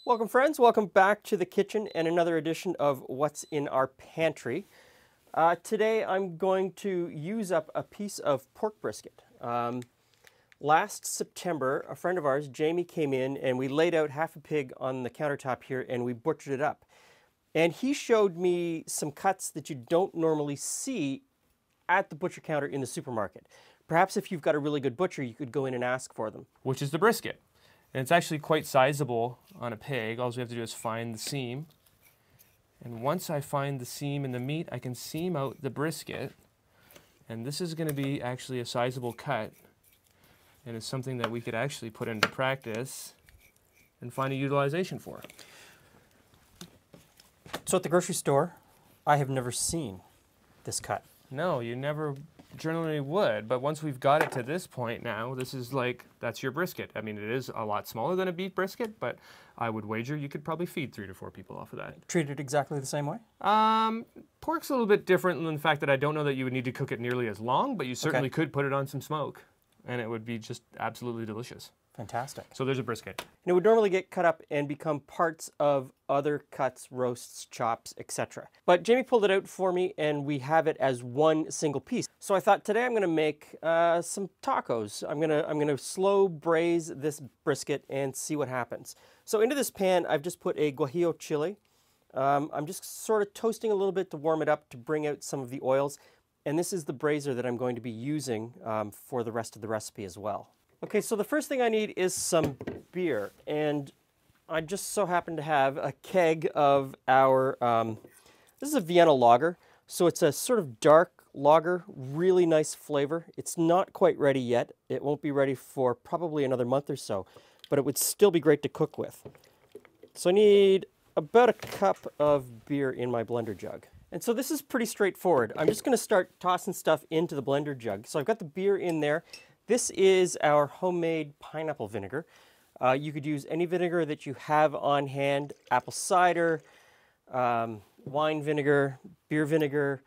Welcome friends, welcome back to the kitchen and another edition of What's in Our Pantry. Today I'm going to use up a piece of pork brisket. Last September, a friend of ours, Jamie, came in and we laid out half a pig on the countertop here and we butchered it up. And he showed me some cuts that you don't normally see at the butcher counter in the supermarket. Perhaps if you've got a really good butcher, you could go in and ask for them. Which is the brisket. And it's actually quite sizable on a pig. All we have to do is find the seam. And once I find the seam in the meat, I can seam out the brisket. And this is going to be actually a sizable cut. And it's something that we could actually put into practice and find a utilization for. So at the grocery store, I have never seen this cut. No, you never generally would, but once we've got it to this point now, this is like, that's your brisket. I mean, it is a lot smaller than a beef brisket, but I would wager you could probably feed 3 to 4 people off of that. Treated exactly the same way? Pork's a little bit different in the fact that I don't know that you would need to cook it nearly as long, but you certainly could put it on some smoke, and it would be just absolutely delicious. Fantastic. So there's a brisket. And it would normally get cut up and become parts of other cuts, roasts, chops, etc. But Jamie pulled it out for me and we have it as one single piece. So I thought today I'm going to make some tacos. I'm going to slow braise this brisket and see what happens. So into this pan I've just put a guajillo chili. I'm just sort of toasting a little bit to warm it up to bring out some of the oils. And this is the braiser that I'm going to be using for the rest of the recipe as well. Okay, so the first thing I need is some beer, and I just so happen to have a keg of our, this is a Vienna lager, so it's a sort of dark lager, really nice flavor. It's not quite ready yet. It won't be ready for probably another month or so, but it would still be great to cook with. So I need about a cup of beer in my blender jug. And so this is pretty straightforward. I'm just going to start tossing stuff into the blender jug. So I've got the beer in there. This is our homemade pineapple vinegar. You could use any vinegar that you have on hand, apple cider, wine vinegar, beer vinegar,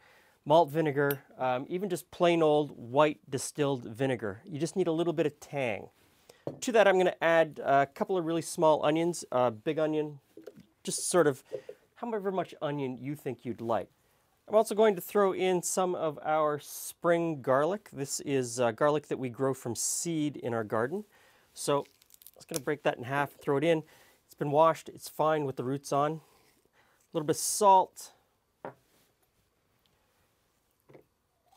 malt vinegar, even just plain old white distilled vinegar. You just need a little bit of tang. To that I'm going to add a couple of really small onions, big onion, just sort of however much onion you think you'd like. I'm also going to throw in some of our spring garlic. This is garlic that we grow from seed in our garden. So I'm just going to break that in half, throw it in. It's been washed, it's fine with the roots on. A little bit of salt.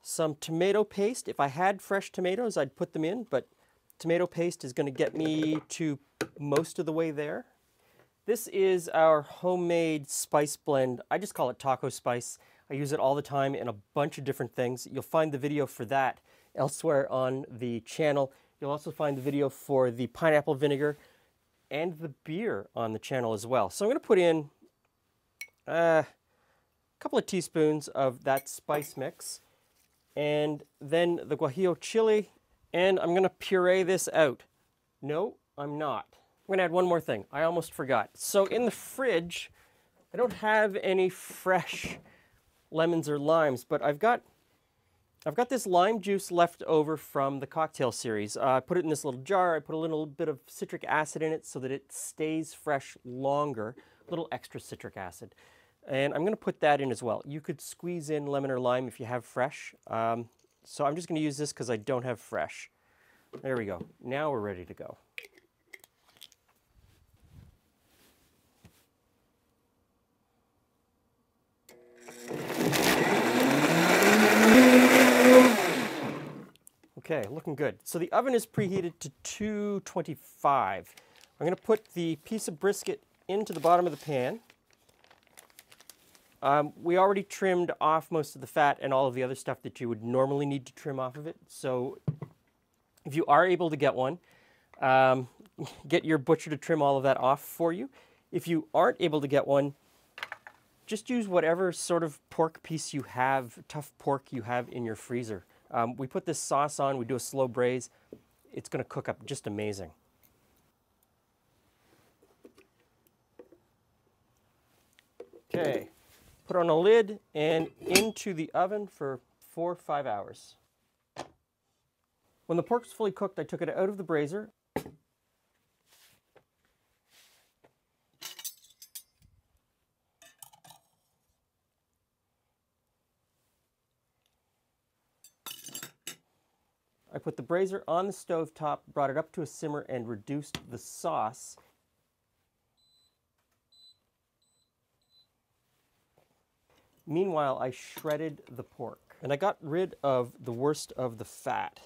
Some tomato paste. If I had fresh tomatoes, I'd put them in, but tomato paste is going to get me to most of the way there. This is our homemade spice blend. I just call it taco spice. I use it all the time in a bunch of different things. You'll find the video for that elsewhere on the channel. You'll also find the video for the pineapple vinegar and the beer on the channel as well. So I'm going to put in a couple of teaspoons of that spice mix and then the guajillo chili, and I'm going to puree this out. No, I'm not. I'm going to add one more thing. I almost forgot. So in the fridge, I don't have any fresh lemons or limes, but I've got this lime juice left over from the cocktail series. I put it in this little jar. I put a little bit of citric acid in it so that it stays fresh longer, a little extra citric acid. And I'm going to put that in as well. You could squeeze in lemon or lime if you have fresh. So I'm just going to use this because I don't have fresh. There we go. Now we're ready to go. Okay, looking good. So the oven is preheated to 225. I'm going to put the piece of brisket into the bottom of the pan. We already trimmed off most of the fat and all of the other stuff that you would normally need to trim off of it. So if you are able to get one, get your butcher to trim all of that off for you. If you aren't able to get one, just use whatever sort of pork piece you have, tough pork you have in your freezer. We put this sauce on, we do a slow braise. It's going to cook up just amazing. Okay, put on a lid and into the oven for 4 or 5 hours. When the pork's fully cooked, I took it out of the braiser. I put the brazier on the stove top, brought it up to a simmer, and reduced the sauce. Meanwhile, I shredded the pork, and I got rid of the worst of the fat.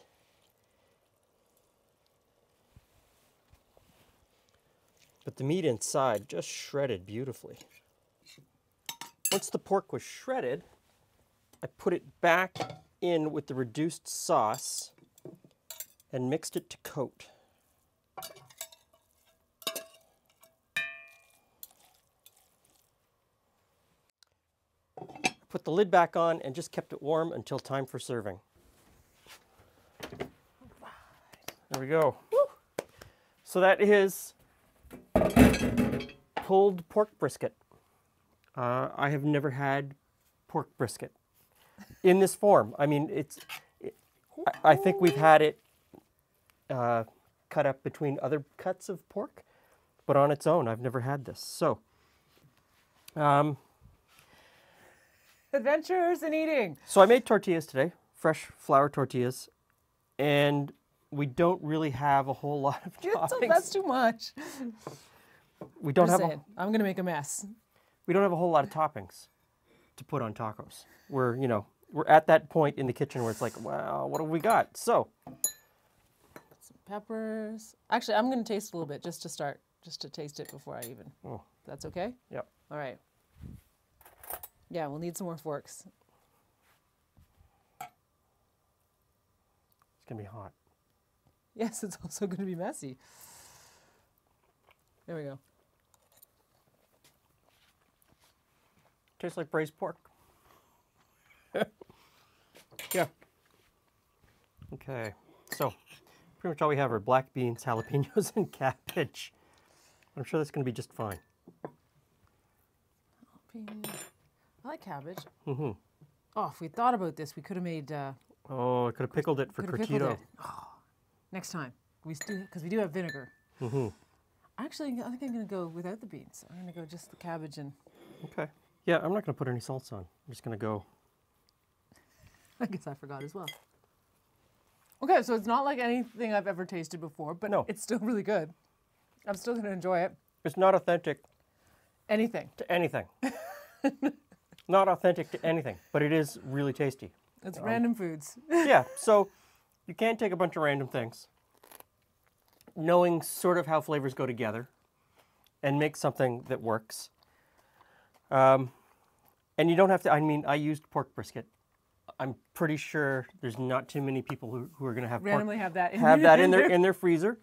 But the meat inside just shredded beautifully. Once the pork was shredded, I put it back in with the reduced sauce and mixed it to coat. Put the lid back on and just kept it warm until time for serving. There we go. Woo. So that is pulled pork brisket. I have never had pork brisket in this form. I mean, I think we've had it cut up between other cuts of pork, but on its own, I've never had this. So, Adventures in eating. so I made tortillas today, fresh flour tortillas, and we don't really have a whole lot of toppings. That's too much. We don't Just have saying, I'm gonna make a mess. we don't have a whole lot of toppings to put on tacos. We're at that point in the kitchen where it's like, wow, what have we got? So, Some peppers. Actually, I'm gonna taste a little bit just to start, just to taste it before I even. oh, That's okay. yep. All right. Yeah, we'll need some more forks. It's gonna be hot. Yes, it's also gonna be messy. There we go. Tastes like braised pork. Yeah. Okay, so pretty much all we have are black beans, jalapenos, and cabbage. I'm sure that's going to be just fine. I like cabbage. Mm-hmm. Oh, if we thought about this, we could have made. Oh, I could have pickled it for Could have pickled curtido. it. Oh, next time, because we do have vinegar. Mm-hmm. Actually, I think I'm gonna go without the beans. I'm gonna go just the cabbage and. Okay. Yeah, I'm not going to put any salsa on. I'm just going to go. I guess I forgot as well. Okay, so it's not like anything I've ever tasted before, but No. it's still really good. I'm still gonna enjoy it. It's not authentic Anything. to anything. Not authentic to anything, but it is really tasty. It's random foods. Yeah, so you can take a bunch of random things, knowing sort of how flavors go together, and make something that works. And you don't have to, I mean, I used pork brisket. I'm pretty sure there's not too many people who are going to have Randomly have that in in their freezer,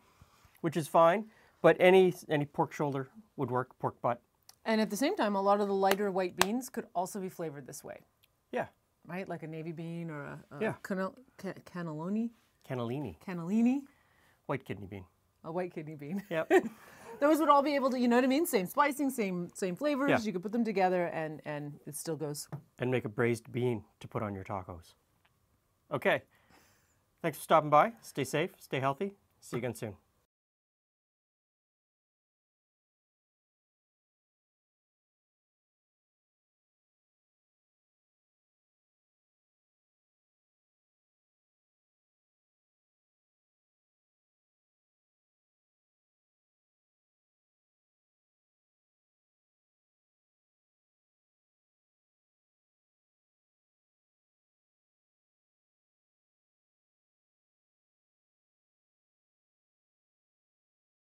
which is fine. But any pork shoulder would work, pork butt. And at the same time, a lot of the lighter white beans could also be flavored this way, Yeah, right? Like a navy bean or a Yeah. cannellini, cannellini, white kidney bean. a white kidney bean. Yep. Those would all be able to, you know what I mean? Same spicing, same flavors. Yeah. You could put them together and it still goes. And make a braised bean to put on your tacos. Okay. Thanks for stopping by. Stay safe, stay healthy. See you again soon.